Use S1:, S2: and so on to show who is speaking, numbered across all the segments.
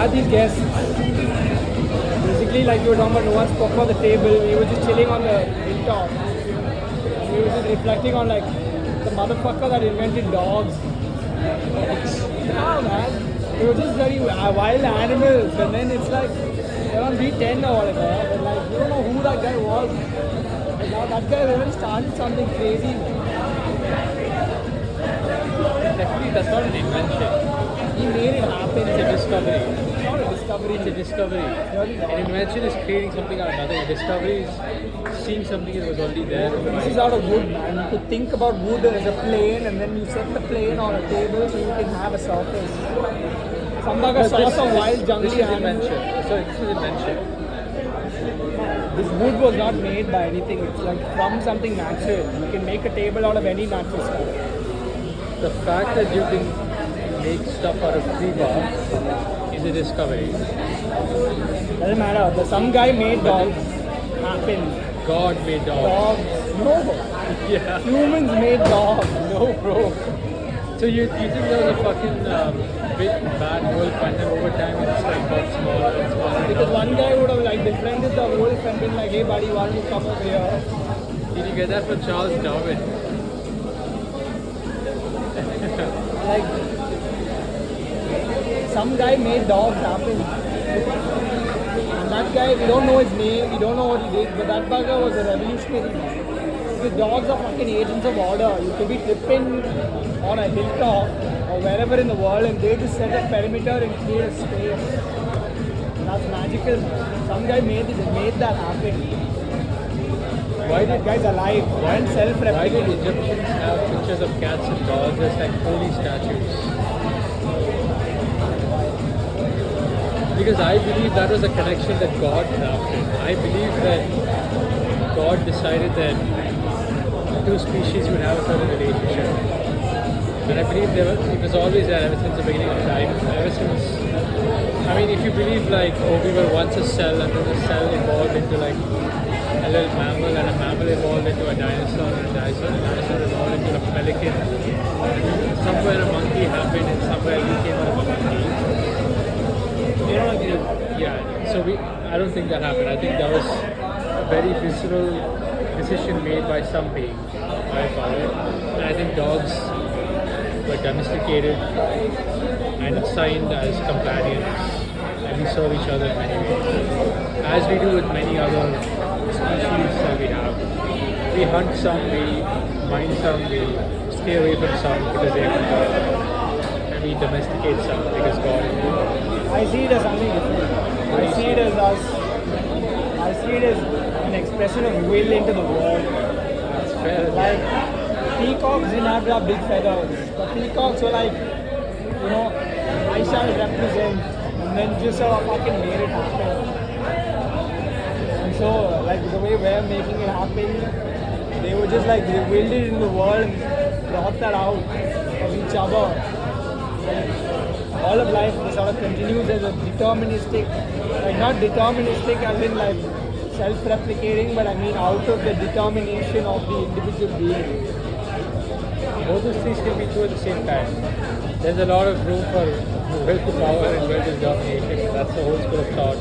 S1: had these guests. Basically, like you were talking about, no one spoke about the table. We were just chilling on the hilltop. We were just reflecting on like the motherfucker that invented dogs. Yeah, man. They were just very wild animals, and then it's like they're on B10 or whatever. But like you don't know who that guy was. But now that guy really started something crazy.
S2: Definitely, that's not an invention.
S1: He made it happen.
S2: It's a discovery.
S1: It's not a discovery.
S2: It's a discovery.
S1: Really not.
S2: An invention is creating something out of nothing. A discovery is seeing something that was already there.
S1: This is out of wood, man. You could think about wood as a plane, and then you set the plane on a table so you can have a surface. Somebody saw some wild
S2: This
S1: jungly
S2: is
S1: animal.
S2: invention. Sorry, this is invention.
S1: This wood was not made by anything. It's like from something natural. You can make a table out of any natural stuff.
S2: The fact that you can make stuff out of tree bark is a discovery.
S1: Doesn't matter. Some guy made dogs happen.
S2: God made dogs.
S1: Dogs. No.
S2: Yeah.
S1: Humans made dogs.
S2: No, bro. So you think there was a fucking big bad wolf and then over time it just like got smaller and smaller?
S1: Because one guy would have like befriended the wolf and been like, hey buddy, why don't you come over here?
S2: Did you get that from Charles Darwin?
S1: Like, some guy made dogs happen. And that guy, we don't know his name, we don't know what he did, but that bugger was a revolutionary. Because dogs are fucking agents of order. You could be tripping on a hilltop or wherever in the world and they just set a perimeter and create a space. That's magical. Some guy made that happen.
S2: Why
S1: That
S2: did
S1: guy's alive and
S2: Why
S1: self-replicating.
S2: did Egyptians have pictures of cats and dogs as like holy statues? Because I believe that was a connection that God crafted. I believe that God decided that two species would have a certain relationship. And I believe it was always there ever since the beginning of time. Ever since, I mean, if you believe like, oh, we were once a cell and then the cell evolved into like a little mammal and a mammal evolved into a dinosaur and a dinosaur evolved into a pelican. Somewhere a monkey happened and somewhere we came out of a monkey.
S1: You don't agree?
S2: Yeah, so I don't think that happened. I think that was a very visceral decision made by some being, by power. And I think dogs were domesticated and assigned as companions, and we serve each other in many ways. As we do with many other species that we have. We hunt some, we mine some, we stay away from some because they have God. And we domesticate some because God is good.
S1: I see it as something different. I see it as us. I see it as an expression of will into the world.
S2: That's fair.
S1: Like peacocks didn't have to have big feathers. The peacocks were like, you know, I shall represent, and then just sort of fucking made it happen. And so, like the way we're making it happen, they were just like they willed it in the world and brought that out of each other. All of life sort of continues as a deterministic, like not deterministic as in like self-replicating, but I mean out of the determination of the individual being.
S2: Both those things can be true at the same time. There's a lot of room for will to power and will to domination. That's the whole school of thought.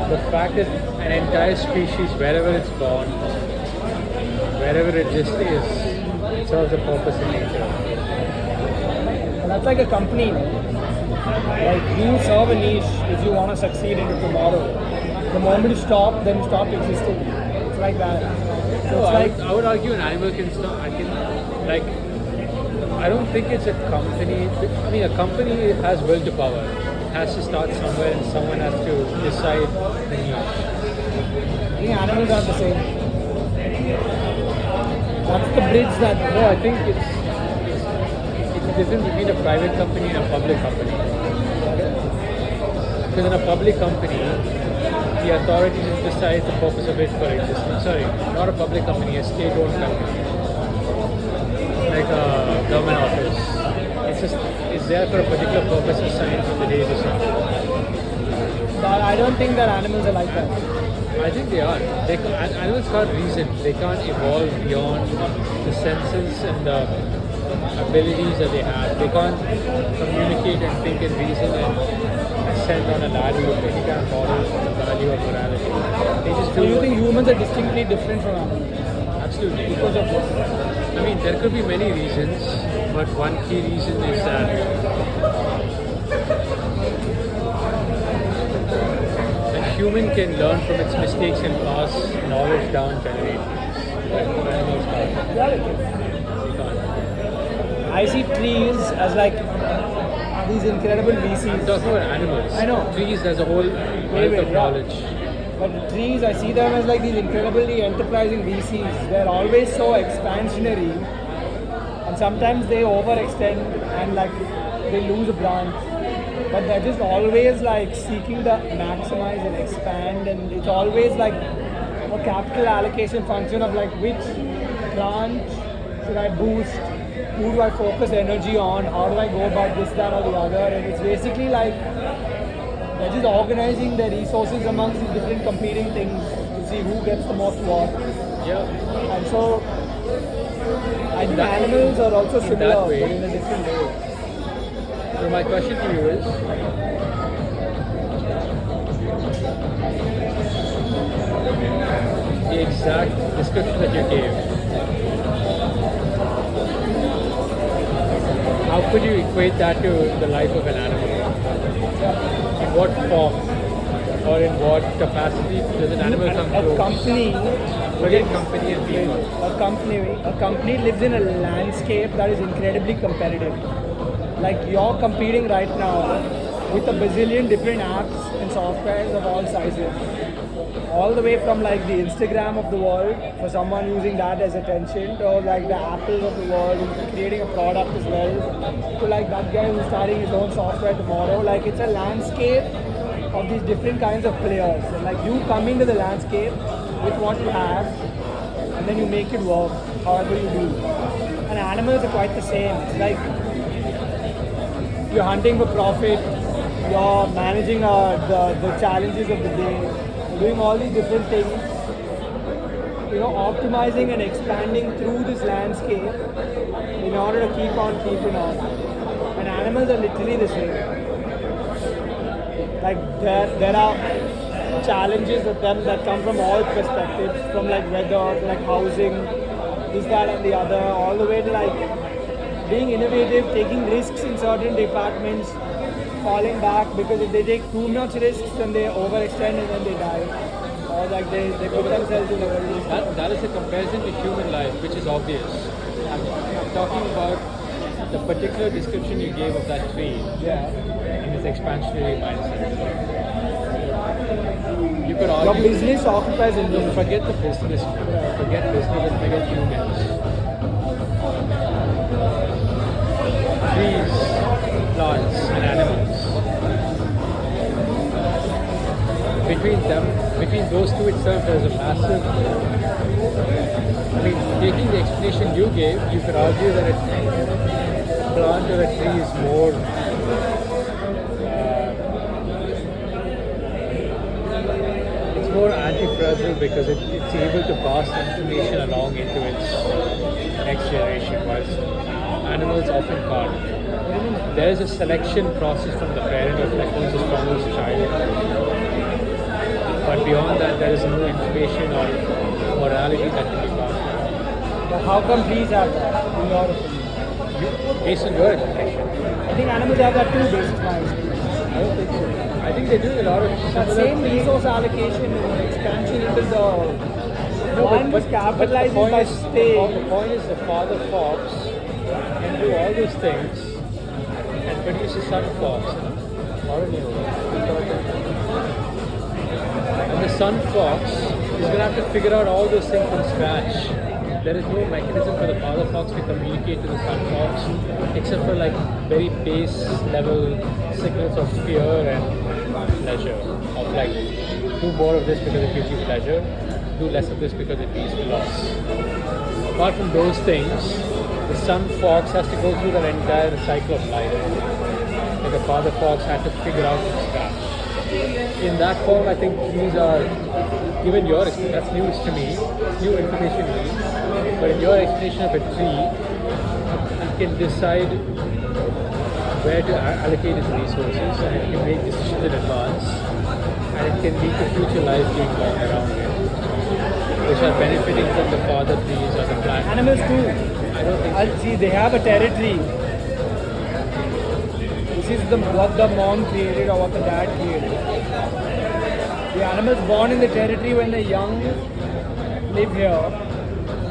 S2: The fact that an entire species, wherever it's born, wherever it just is, it serves a purpose in nature.
S1: And that's like a company. Like you serve a niche if you want to succeed into tomorrow. The moment you stop, then you stop existing. It's like that. So it's like
S2: I would argue an animal can stop. I don't think it's a company. I mean, a company has will to power. It has to start somewhere, and someone has to decide the niche.
S1: I think animals are the same. That's the bridge that.
S2: No, I think it's the difference between a private company and a public company. Because in a public company, the authority just decides the purpose of it for existence. Sorry, not a public company, a state-owned company. Like a government office. It's there for a particular purpose assigned from the day to sun.
S1: But I don't think that animals are like that.
S2: I think they are. Animals can't reason. They can't evolve beyond the senses and the abilities that they have. They can't communicate and think and reason and ascend on a ladder of any kind of moral value or morality. They just
S1: So
S2: do
S1: you
S2: what-
S1: think humans are distinctly different from animals
S2: absolutely.
S1: because of this?
S2: I mean, there could be many reasons, but one key reason is that a human can learn from its mistakes and pass knowledge down generations. But animals can't.
S1: Yeah.
S2: They can't.
S1: I see trees as like these incredible
S2: I'm
S1: VCs.
S2: talking about animals.
S1: I know.
S2: Trees as a whole wealth of
S1: yeah.
S2: knowledge.
S1: But the trees, I see them as like these incredibly enterprising VCs. They're always so expansionary, and sometimes they overextend and like they lose a branch. But they're just always like seeking to maximize and expand, and it's always like a capital allocation function of like which branch should I boost, who do I focus energy on, how do I go about this, that, or the other, and it's basically like they're just organizing their resources amongst these different competing things to see who gets the most work.
S2: Yeah.
S1: And so I think animals are also
S2: in
S1: similar,
S2: that way-
S1: but in a different way.
S2: So my question to you is, the exact description that you gave, how could you equate that to the life of an animal? In what form or in what capacity does an animal come
S1: A
S2: close?
S1: company,
S2: Forget company and people.
S1: a company lives in a landscape that is incredibly competitive. Like you're competing right now with a bazillion different apps and softwares of all sizes. All the way from like the Instagram of the world for someone using that as attention, to like the Apple of the world who's creating a product as well, to like that guy who's starting his own software tomorrow. Like it's a landscape of these different kinds of players. And like you come into the landscape with what you have, and then you make it work however you do. And animals are quite the same. It's like you're hunting for profit, you're managing the challenges of the day, you're doing all these different things, optimizing and expanding through this landscape in order to keep on keeping on. And animals are literally the same. Like there are challenges with them that come from all perspectives, from like weather, to like housing, this, that, and the other, all the way to like being innovative, taking risks in certain departments, falling back because if they take too much risks, then they overextend and then they die. Or like they put themselves in a very
S2: That is a comparison to human life, which is obvious. I'm talking about the particular description you gave of that tree
S1: yeah.
S2: in its expansionary mindset. You could
S1: Your
S2: argue,
S1: business occupies in
S2: no, forget the business, forget business and forget humans. Trees, plants, and animals. Between those two itself, there's a massive. I mean, taking the explanation you gave, you could argue that a plant or a tree is more. It's more anti-fragile because it's able to pass information along into its next generation, whilst animals often can't. There is a selection process from the parent of like who's the strongest child. But beyond that, there is no information or morality that can be passed on.
S1: But how come trees have that, in your opinion?
S2: Based on your explanation.
S1: I think animals have that too, based on my experience.
S2: I don't think so. I think they're doing a lot of
S1: That
S2: similar
S1: same resource allocation and expansion into the one was capitalizing
S2: point
S1: by
S2: is,
S1: staying.
S2: the point is the father fox can do all those things and produce a son fox. Or a new one. And the son fox is going to have to figure out all those things from scratch. There is no mechanism for the father fox to communicate to the son fox except for like very base level signals of fear and pleasure. Of like, do more of this because it gives you pleasure, do less of this because it leads to loss. Apart from those things, the son fox has to go through that entire cycle of life that the father fox had to figure out from scratch. In that form, I think trees are given your explanation, that's news to me, it's new information to me, but in your explanation of a tree, it can decide where to allocate its resources, and it can make decisions in advance, and it can lead to future life being born around it, which are benefiting from the father trees or the plant.
S1: Animals too.
S2: I don't think so.
S1: See, they have a territory. This is what the mom created or what the dad created. The animals born in the territory when they're young live here.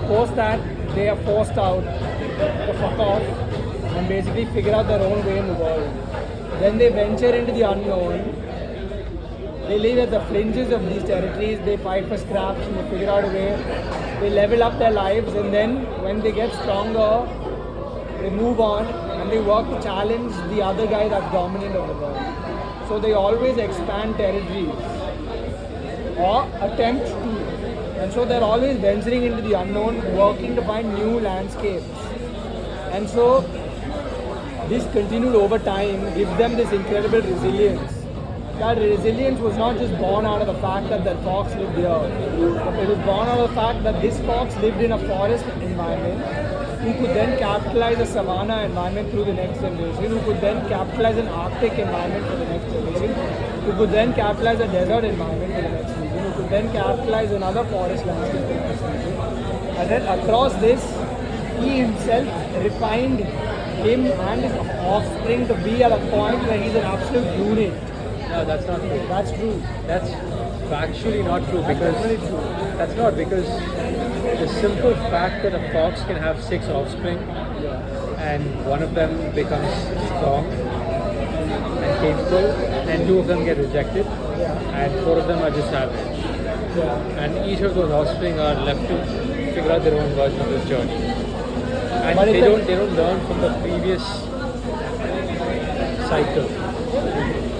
S1: Post that, they are forced out to fuck off and basically figure out their own way in the world. Then they venture into the unknown. They live at the fringes of these territories. They fight for scraps and they figure out a way. They level up their lives, and then when they get stronger, they move on and they work to challenge the other guy that's dominant over the world. So they always expand territories or attempt to. And so they're always venturing into the unknown, working to find new landscapes. And so this continued over time gives them this incredible resilience. That resilience was not just born out of the fact that the fox lived here, but it was born out of the fact that this fox lived in a forest environment, who could then capitalize a savanna environment through the next generation, who could then capitalize an Arctic environment for the next generation, who could then capitalize a desert environment for the next region, who could then capitalize another forest landscape for the next region. And then across this, he himself refined him and his offspring to be at a point where he's an absolute unit.
S2: No, that's not true.
S1: That's true.
S2: That's factually not true because that's not because the simple fact that a fox can have 6 offspring and one of them becomes strong and capable and 2 of them get rejected and 4 of them are just average. And each of those offspring are left to figure out their own version of this journey. And they don't learn from the previous cycle.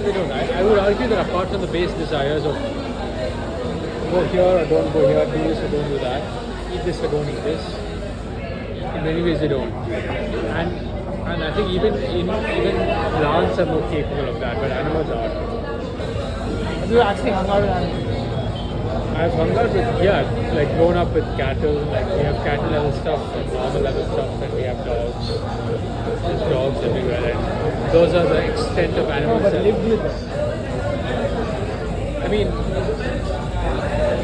S2: They don't. I would argue that apart from the base desires of go here or don't go here, do this or don't do that, eat this or don't eat this, in many ways they don't. And I think even plants are more capable of that, but animals are.
S1: Have you actually hung out with animals?
S2: I've hung out with, like grown up with cattle, like we have cattle level stuff and normal level stuff, and we have dogs. There's dogs everywhere, and those are the extent of animals.
S1: No, but lived with them.
S2: I mean,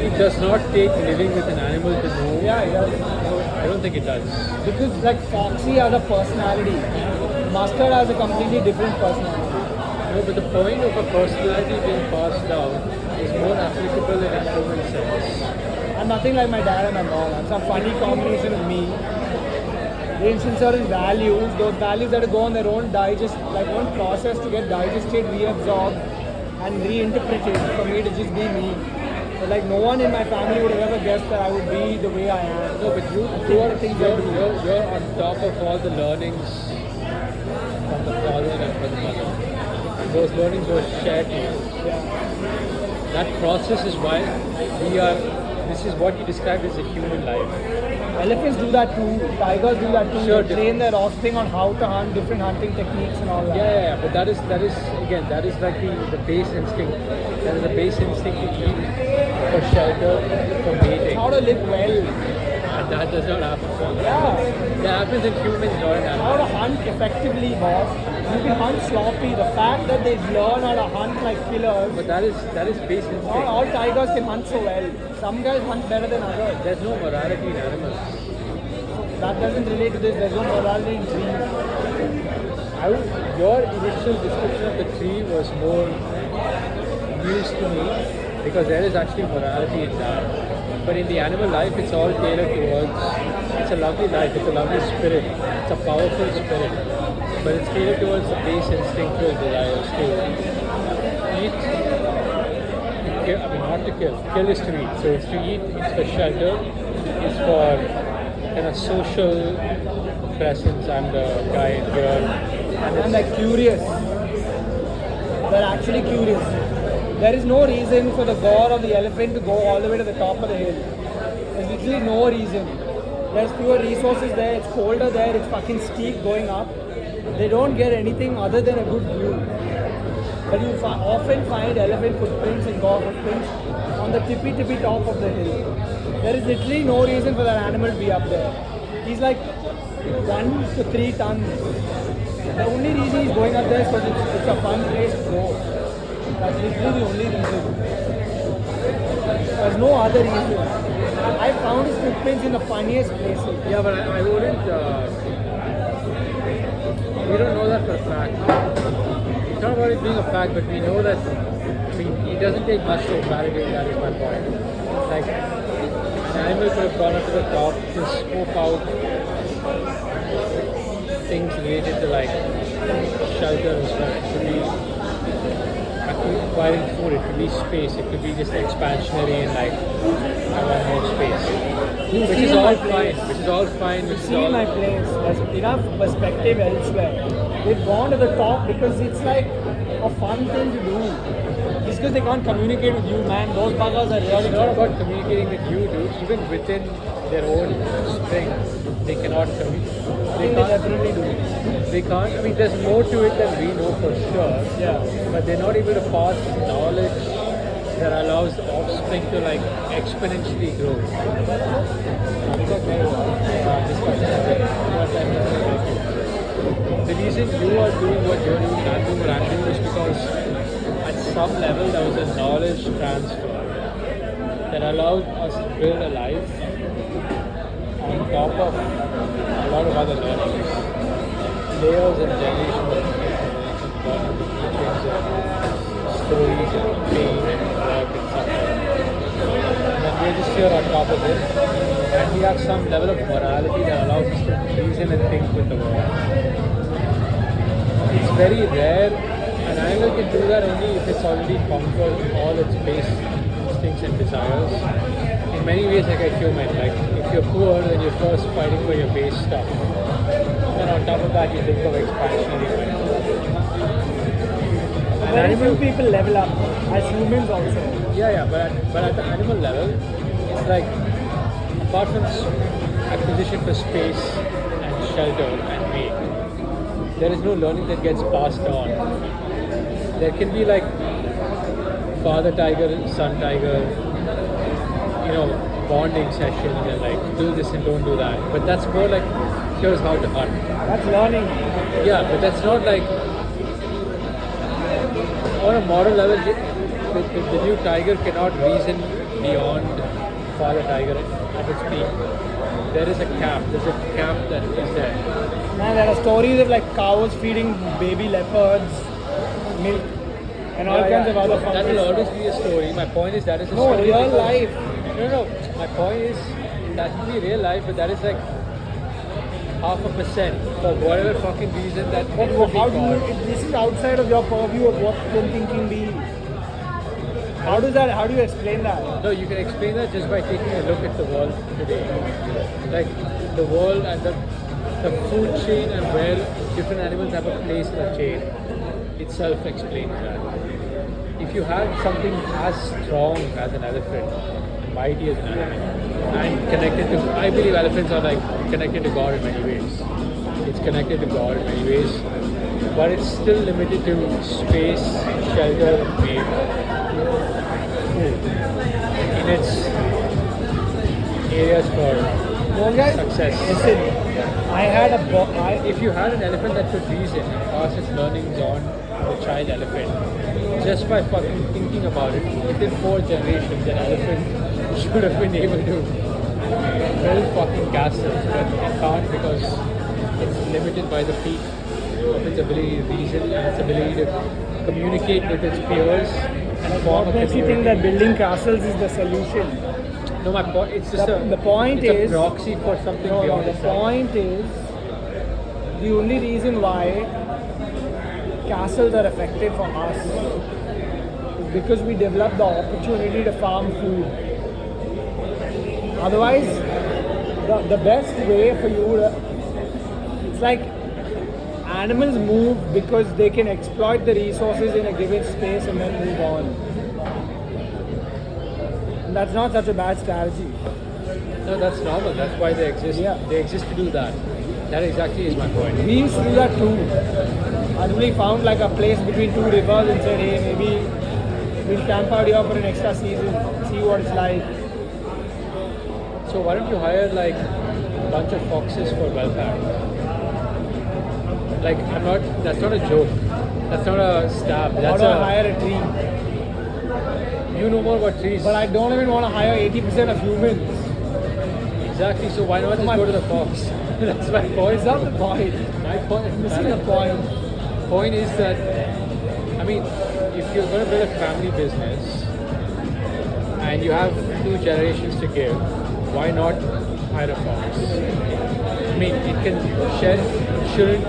S2: it does not take living with an animal to know.
S1: Yeah, it does.
S2: I don't think it does.
S1: Because like Foxy has a personality, Mustard has a completely different personality.
S2: No, but the point of a personality being passed down is more applicable in a human sense.
S1: I'm nothing like my dad and my mom. I'm some funny combination of me. They instill certain values. Those values that go on their own own process to get digested, reabsorbed, and reinterpreted for me to just be me. But like no one in my family would have ever guessed that I would be the way I am.
S2: No, but you're on top of all the learnings from the father and from the mother. Those learnings were shared to you.
S1: Yeah.
S2: That process is why this is what you described as a human life.
S1: Elephants do that too, tigers do that too.
S2: Sure,
S1: they train their offspring on how to hunt, different hunting techniques and all that.
S2: Yeah, but that is like the base instinct. That is the base instinct to eat, for shelter, for mating.
S1: How to live well.
S2: And that does not happen.
S1: Yeah.
S2: That happens in humans, not in
S1: How to
S2: animals.
S1: hunt effectively, boss. You can hunt sloppy. The fact that they learn how to hunt like killers.
S2: But that is base instinct.
S1: Not all tigers can hunt so well. Some guys hunt better than others.
S2: There's no morality in animals.
S1: That doesn't relate to this. There's no morality in trees.
S2: Your initial description of the tree was more news to me because there is actually morality in that. But in the animal life, it's all tailored towards. It's a lovely life. It's a lovely spirit. It's a powerful spirit. But it's tailored towards the base instinctual desires to eat. Not to kill. Kill is to eat. So it's to eat. It's for shelter. It's for kind of social presence. I'm the guy here.
S1: And they're curious. They're actually curious. There is no reason for the gore of the elephant to go all the way to the top of the hill. There's literally no reason. There's fewer resources there, it's colder there, it's fucking steep going up. They don't get anything other than a good view. But you often find elephant footprints and gore footprints on on the tippy top of the hill. There is literally no reason for that animal to be up there. He's like 1 to 3 tons. The only reason he's going up there is because it's a fun place to go. That's literally the only reason. There's no other reason. I found his footprints in the funniest places.
S2: Yeah, but I wouldn't. We don't know that for a fact. It's not about it being a fact, but we know that. I mean, it doesn't take much to validate that. Is my point. Like an animal could have gone up to the top to scope out things related to like shelter and stuff. It could be acquiring food. It could be space. It could be just expansionary and like I want more space. Which is all fine. Which is all fine. Which is
S1: See
S2: all
S1: my place. There's enough perspective elsewhere. They've gone to the top because it's like a fun thing to do. It's because they can't communicate with you, man. Those buggers are really
S2: It's not about communicating with you, dude. Even within their own string, they cannot communicate.
S1: They definitely do.
S2: They can't. I mean, there's more to it than we know for sure.
S1: Yeah.
S2: But they're not able to pass knowledge that allows the offspring to like exponentially grow. The reason you are doing what you're doing and I'm doing what I'm doing is because at some level there was a knowledge transfer that allowed us to build a life on top of a lot of other learnings. Layers and generations of learning, teachings and stories and pain and work and suffering. And we're just here on top of it. And we have some level of morality that allows us to reason and think with the world. It's very rare. An animal can do that only if it's already conquered all its base instincts and desires. In many ways, like a human, like if you're poor, then you're first fighting for your base stuff. And on top of that, you think of expansionary mind.
S1: Very few people level up as humans also.
S2: Yeah, but at the animal level, it's like apart from acquisition for space and shelter and mate, there is no learning that gets passed on. There can be like father tiger, son tiger, bonding sessions and like do this and don't do that. But that's more like here's how to hunt.
S1: That's learning.
S2: Yeah, but that's not like on a moral level. The new tiger cannot reason beyond father tiger at its peak. There is a cap. There's a cap that is there.
S1: Man, there are stories of like cows feeding baby leopards milk and all kinds of other fun
S2: That will
S1: stuff.
S2: always be a story. My point is that is a
S1: No,
S2: story.
S1: real
S2: because-
S1: life.
S2: No. My point is that will be real life, but that is like 0.5% for whatever fucking reason that
S1: But
S2: it would be
S1: how do you,
S2: called.
S1: this is outside of your purview of what can thinking be. How do you explain that?
S2: No, you can explain that just by taking a look at the world today. Like the world and the food chain and where different animals have a place in the chain itself explains that. If you had something as strong as an elephant, mighty as an animal, and connected to, I believe elephants are like connected to God in many ways. It's connected to God in many ways, but it's still limited to space, shelter, mate, food in its areas for
S1: No, guys,
S2: success.
S1: listen, I had a
S2: If you had an elephant that could reason and pass its learnings on to the child elephant, just by fucking thinking about it, within 4 generations, an elephant should have been able to build fucking castles, but it can't because it's limited by the peak of its ability to reason and its ability to communicate with its peers and form a
S1: what makes you think
S2: community.
S1: that building castles is the solution?
S2: No, my point. It's just
S1: The point
S2: it's
S1: is-
S2: a proxy for something
S1: No,
S2: beyond
S1: the
S2: itself.
S1: point is the only reason why castles are effective for us is because we develop the opportunity to farm food. Otherwise, the best way for you to, it's like animals move because they can exploit the resources in a given space and then move on. And that's not such a bad strategy.
S2: No, that's normal. That's why they exist.
S1: Yeah.
S2: They exist to do that. That exactly is my point.
S1: We used to do that too. And we found like a place between 2 rivers and said, hey, maybe we'll camp out here for an extra season see what it's like.
S2: So why don't you hire like a bunch of foxes for welfare? Like that's not a joke. That's not a stab.
S1: How
S2: That's
S1: do I hire a tree?
S2: You know more about trees.
S1: But I don't even want to hire 80% of humans.
S2: Exactly, so why not just go to the fox? That's my point.
S1: It's not the point.
S2: My point.
S1: Missing the point.
S2: Point is that, I mean, if you're going to build a family business and you have 2 generations to give, why not hire a fox? I mean, it can shouldn't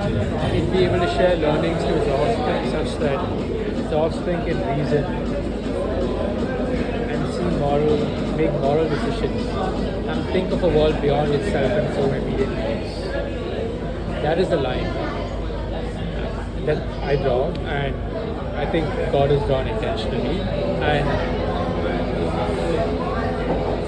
S2: it be able to share learnings to its offspring such that its offspring can reason and make moral decisions and think of a world beyond itself and its own immediate needs. That is the line that I draw, and I think God has drawn intentionally. And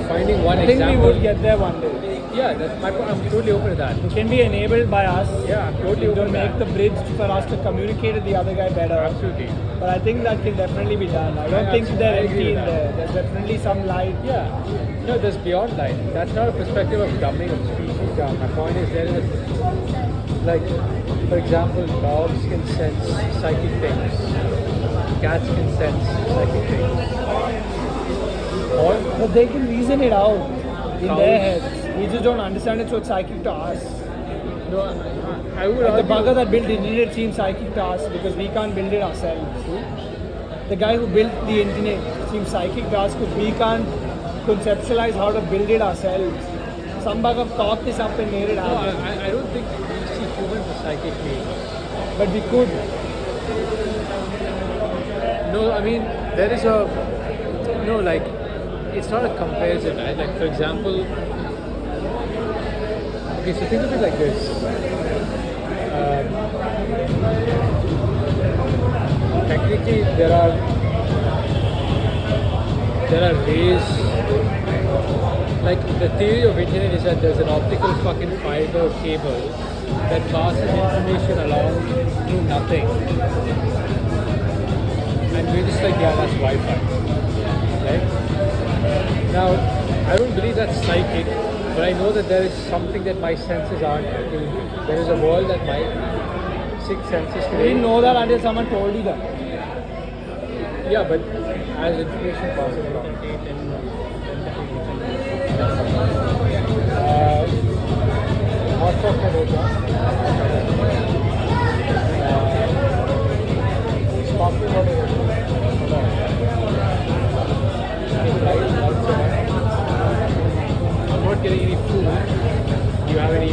S2: finding one
S1: I think
S2: example.
S1: we will get there one day.
S2: Yeah, that's my point. I'm totally open to that.
S1: It can be enabled by us.
S2: Yeah, I'm totally
S1: to
S2: open to
S1: make
S2: that.
S1: the bridge for us to communicate with the other guy better.
S2: Absolutely.
S1: But I think that can definitely be done. I don't think they're
S2: I agree
S1: empty in
S2: with that.
S1: there. There's definitely some light.
S2: Yeah. No, there's beyond light. That's not a perspective of dumbing of species down. My point is there is, like, for example, dogs can sense psychic things. Cats can sense psychic things. Or
S1: But they can reason it out in
S2: Cows.
S1: their heads. We just don't understand it, so it's psychic to us.
S2: no, I would
S1: Like the
S2: argue.
S1: bugger that built the internet seems psychic to us because we can't build it ourselves. The guy who built the internet seems psychic to us because we can't conceptualize how to build it ourselves. Some bugger thought this up and made it
S2: No,
S1: happen.
S2: I don't think we see humans as psychic beings.
S1: But we could.
S2: No, I mean, there is a. No, like, it's not a comparison, right? Like, for example, okay, so think of it like this. Technically, there are ways. Like, the theory of internet is that there's an optical fucking fiber cable that passes information along through nothing. And we're just like, yeah, that's Wi-Fi. Right? Now, I don't believe that's psychic, but I know that there is something that my senses aren't attuned to. There is a world that my 6 senses
S1: We
S2: today.
S1: didn't know that until someone told you that.
S2: Yeah, but as information passes along. Hot chocolate हो गया. Sparkling water हो गया. I'm not getting any food. Do you have any?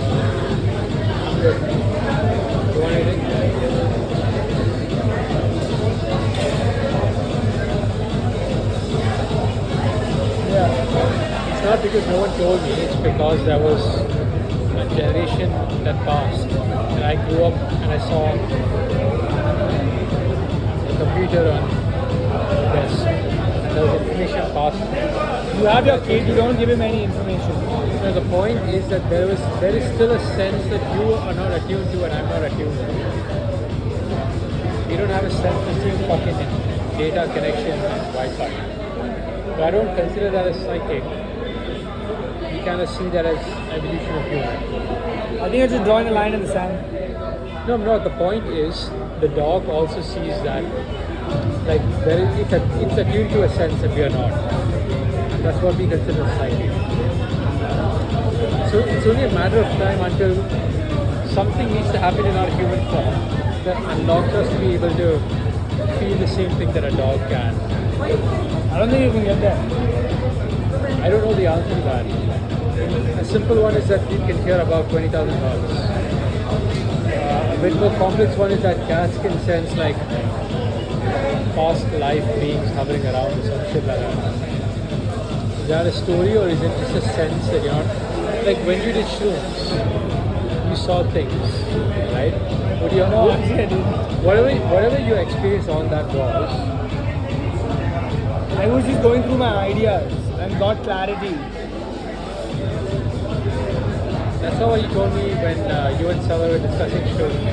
S2: I'm good. You want anything?
S1: Yeah.
S2: It's not because no one told me, it's because there was a generation that passed. And I grew up and I saw a computer on the desk. And there was information passed.
S1: You have your kid, you don't give him any information.
S2: So the point is that there is still a sense that you are not attuned to and I'm not attuned to. You don't have a sense the same fucking data connection and Wi-Fi. But I don't consider that as psychic. You kind of see that as evolution of human.
S1: I think you're just drawing a line in the sand.
S2: No, I'm not. The point is, the dog also sees that, like, it's attuned to a sense that we are not. That's what we consider psychic. So it's only a matter of time until something needs to happen in our human form that unlocks us to be able to feel the same thing that a dog can.
S1: I don't think you can get there.
S2: I don't know the answer to that. A simple one is that we can hear about 20,000 dogs. A bit more complex one is that cats can sense like past life beings hovering around or some shit like that. Is that a story or is it just a sense that you're not like when you did shrooms, you saw things, right? Would you
S1: No, actually I didn't.
S2: whatever you experienced on that was
S1: I was just going through my ideas and got clarity.
S2: that's not what you told me when you and Salah were discussing shrooms.